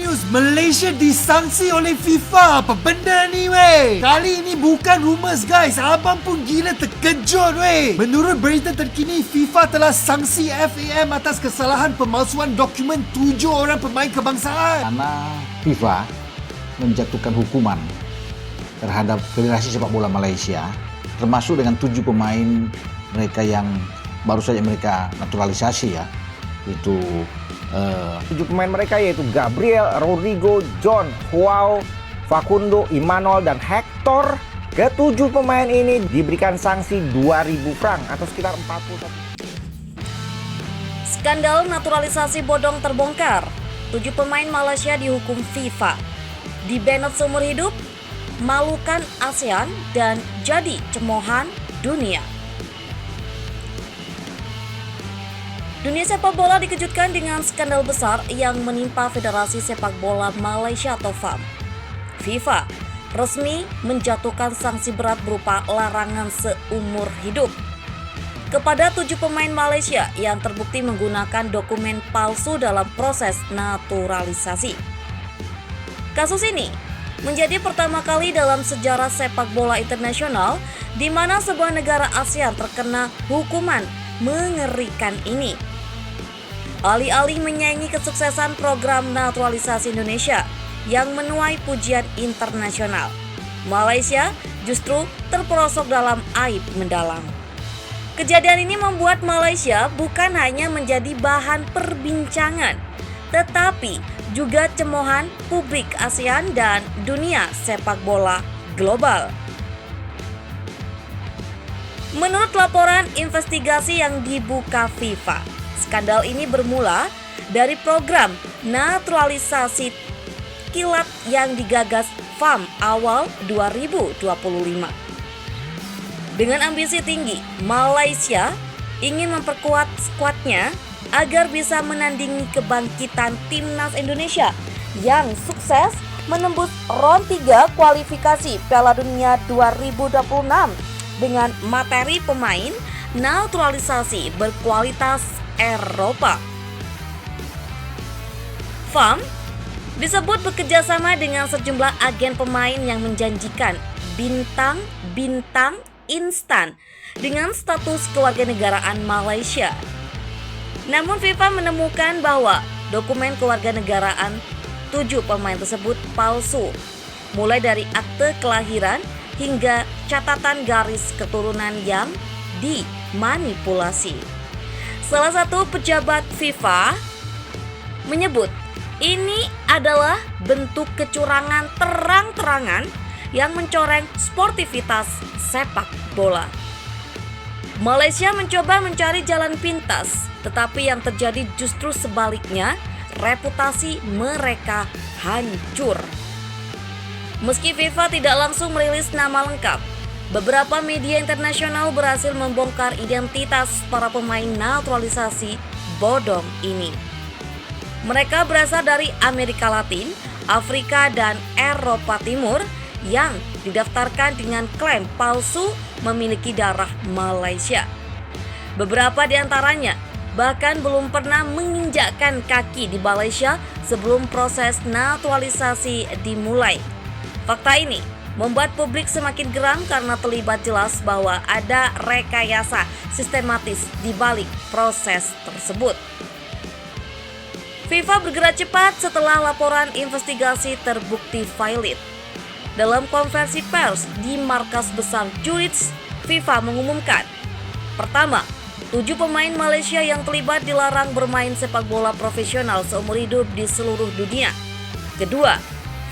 news, Malaysia disangsi oleh FIFA. Apa benda ni weh? Kali ini bukan rumours guys, abang pun gila terkejut weh. Menurut berita terkini, FIFA telah sangsi FAM atas kesalahan pemalsuan dokumen 7 orang pemain kebangsaan. Karena FIFA menjatuhkan hukuman terhadap Federasi Sepak Bola Malaysia, termasuk dengan 7 pemain mereka yang baru saja mereka naturalisasi ya. Itu 7 pemain mereka yaitu Gabriel, Rodrigo, John, Joao, Facundo, Imanol, dan Hector. Ke-7 pemain ini diberikan sanksi 2.000 franc atau sekitar 41. Skandal naturalisasi bodong terbongkar. 7 pemain Malaysia dihukum FIFA, di-banned seumur hidup, malukan ASEAN, dan jadi cemoohan dunia. Dunia sepak bola dikejutkan dengan skandal besar yang menimpa Federasi Sepak Bola Malaysia atau FAM. FIFA resmi menjatuhkan sanksi berat berupa larangan seumur hidup kepada 7 pemain Malaysia yang terbukti menggunakan dokumen palsu dalam proses naturalisasi. Kasus ini menjadi pertama kali dalam sejarah sepak bola internasional di mana sebuah negara ASEAN terkena hukuman mengerikan ini. Alih-alih menyaingi kesuksesan program naturalisasi Indonesia yang menuai pujian internasional, Malaysia justru terperosok dalam aib mendalam. Kejadian ini membuat Malaysia bukan hanya menjadi bahan perbincangan, tetapi juga cemoohan publik ASEAN dan dunia sepak bola global. Menurut laporan investigasi yang dibuka FIFA, skandal ini bermula dari program naturalisasi kilat yang digagas FAM awal 2025. Dengan ambisi tinggi, Malaysia ingin memperkuat skuadnya agar bisa menandingi kebangkitan timnas Indonesia yang sukses menembus ronde 3 kualifikasi Piala Dunia 2026 dengan materi pemain naturalisasi berkualitas Eropa. FAM disebut bekerjasama dengan sejumlah agen pemain yang menjanjikan bintang-bintang instan dengan status kewarganegaraan Malaysia. Namun FIFA menemukan bahwa dokumen kewarganegaraan 7 pemain tersebut palsu, mulai dari akte kelahiran hingga catatan garis keturunan yang dimanipulasi. Salah satu pejabat FIFA menyebut ini adalah bentuk kecurangan terang-terangan yang mencoreng sportivitas sepak bola. Malaysia mencoba mencari jalan pintas, tetapi yang terjadi justru sebaliknya, reputasi mereka hancur. Meski FIFA tidak langsung merilis nama lengkap, beberapa media internasional berhasil membongkar identitas para pemain naturalisasi bodong ini. Mereka berasal dari Amerika Latin, Afrika, dan Eropa Timur yang didaftarkan dengan klaim palsu memiliki darah Malaysia. Beberapa di antaranya bahkan belum pernah menginjakkan kaki di Malaysia sebelum proses naturalisasi dimulai. Fakta ini membuat publik semakin geram karena terlibat jelas bahwa ada rekayasa sistematis di balik proses tersebut. FIFA bergerak cepat setelah laporan investigasi terbukti valid. Dalam konferensi pers di markas besar Zurich, FIFA mengumumkan, pertama, 7 pemain Malaysia yang terlibat dilarang bermain sepak bola profesional seumur hidup di seluruh dunia. Kedua,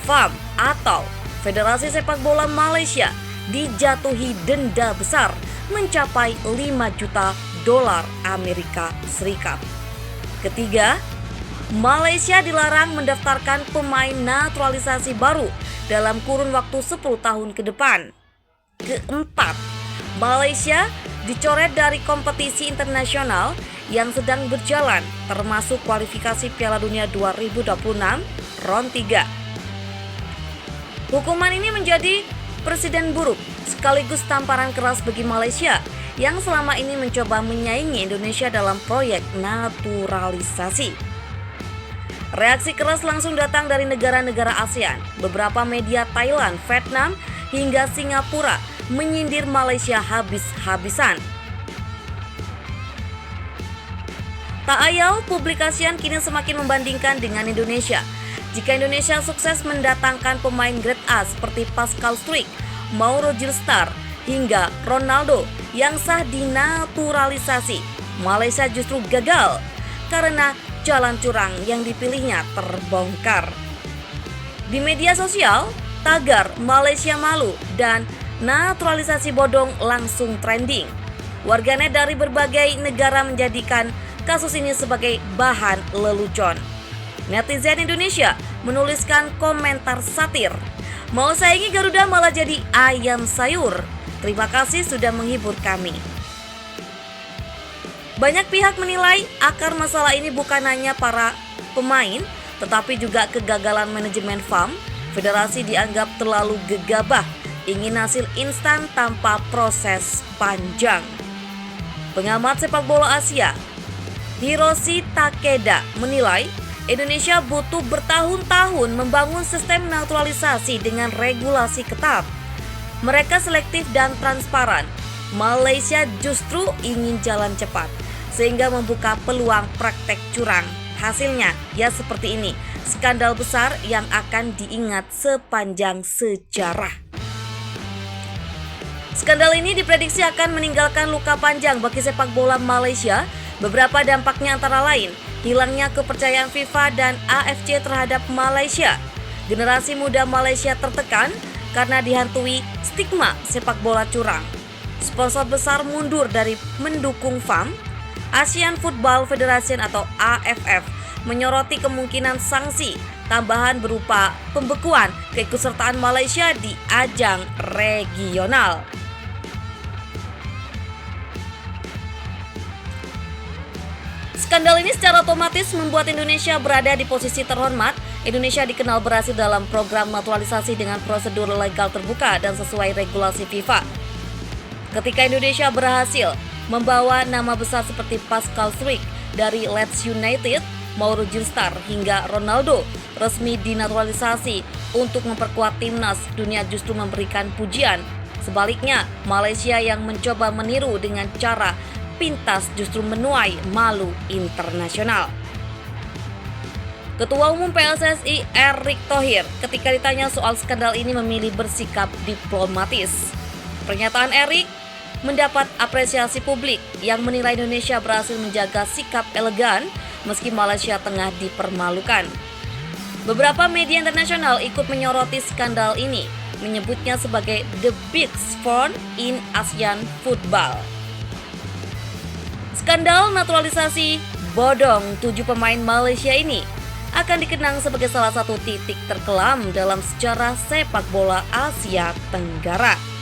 FAM atau Federasi Sepak Bola Malaysia dijatuhi denda besar mencapai 5 juta dolar Amerika Serikat. Ketiga, Malaysia dilarang mendaftarkan pemain naturalisasi baru dalam kurun waktu 10 tahun ke depan. Keempat, Malaysia dicoret dari kompetisi internasional yang sedang berjalan, termasuk kualifikasi Piala Dunia 2026 ronde 3. Hukuman ini menjadi presiden buruk sekaligus tamparan keras bagi Malaysia yang selama ini mencoba menyaingi Indonesia dalam proyek naturalisasi. Reaksi keras langsung datang dari negara-negara ASEAN. Beberapa media Thailand, Vietnam, hingga Singapura menyindir Malaysia habis-habisan. Tak ayal, publik ASEAN kini semakin membandingkan dengan Indonesia. Jika Indonesia sukses mendatangkan pemain grade A seperti Pascal Struijk, Mauro Gilstar, hingga Ronaldo yang sah dinaturalisasi, Malaysia justru gagal karena jalan curang yang dipilihnya terbongkar. Di media sosial, tagar Malaysia malu dan naturalisasi bodong langsung trending. Warganet dari berbagai negara menjadikan kasus ini sebagai bahan lelucon. Netizen Indonesia menuliskan komentar satir, "Mau saingi Garuda malah jadi ayam sayur. Terima kasih sudah menghibur kami." Banyak pihak menilai akar masalah ini bukan hanya para pemain, tetapi juga kegagalan manajemen FAM. Federasi dianggap terlalu gegabah, ingin hasil instan tanpa proses panjang. Pengamat sepak bola Asia, Hiroshi Takeda, menilai Indonesia butuh bertahun-tahun membangun sistem naturalisasi dengan regulasi ketat. Mereka selektif dan transparan. Malaysia justru ingin jalan cepat, sehingga membuka peluang praktek curang. Hasilnya ya seperti ini, skandal besar yang akan diingat sepanjang sejarah. Skandal ini diprediksi akan meninggalkan luka panjang bagi sepak bola Malaysia. Beberapa dampaknya antara lain, hilangnya kepercayaan FIFA dan AFC terhadap Malaysia. Generasi muda Malaysia tertekan karena dihantui stigma sepak bola curang. Sponsor besar mundur dari mendukung FAM. Asian Football Federation atau AFF menyoroti kemungkinan sanksi tambahan berupa pembekuan keikutsertaan Malaysia di ajang regional. Skandal ini secara otomatis membuat Indonesia berada di posisi terhormat. Indonesia dikenal berhasil dalam program naturalisasi dengan prosedur legal terbuka dan sesuai regulasi FIFA. Ketika Indonesia berhasil membawa nama besar seperti Pascal Struijk dari Leeds United, Mauro Gilstar hingga Ronaldo resmi dinaturalisasi untuk memperkuat timnas, dunia justru memberikan pujian. Sebaliknya, Malaysia yang mencoba meniru dengan cara pintas justru menuai malu internasional. Ketua Umum PSSI Erick Thohir ketika ditanya soal skandal ini memilih bersikap diplomatis. Pernyataan Erick mendapat apresiasi publik yang menilai Indonesia berhasil menjaga sikap elegan meski Malaysia tengah dipermalukan. Beberapa media internasional ikut menyoroti skandal ini, menyebutnya sebagai the big scorn in ASEAN football. Skandal naturalisasi bodong 7 pemain Malaysia ini akan dikenang sebagai salah satu titik terkelam dalam sejarah sepak bola Asia Tenggara.